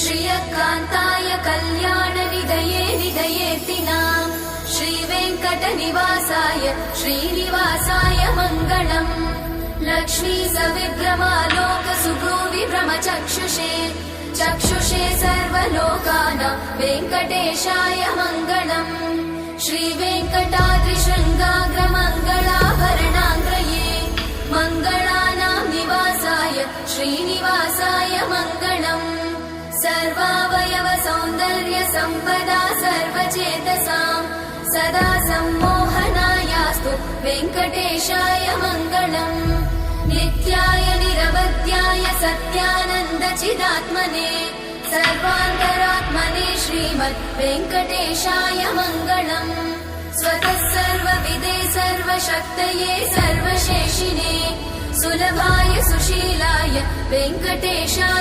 श्रियकान्ताय कल्याणनिधये निधयेतिनाम् श्रीवेङ्कटनिवासाय श्रीनिवासाय मङ्गलम्। लक्ष्मी सविभ्रमालोकसुभ्रूविभ्रमचक्षुषे चक्षुषे सर्वलोकानां वेङ्कटेशाय मङ्गलम्। श्रीवेङ्कटाद्रिशृङ्गाग्रमङ्गलाभरणाङ्ग्रये मङ्गलानां निवासाय श्रीनिवासाय मङ्गलम्। सर्वावयव सौन्दर्य सम्पदा सर्वचेतसां सदा सम्मोहनायास्तु वेङ्कटेशाय मङ्गलम्। नित्याय निरवध्याय सत्यानन्द चिदात्मने सर्वान्तरात्मने श्रीमद् वेङ्कटेशाय मङ्गलम्। स्वतः सर्वविदे सर्वशक्तये सर्वशेषिने सुलभाय सुशीलाय वेङ्कटेशाय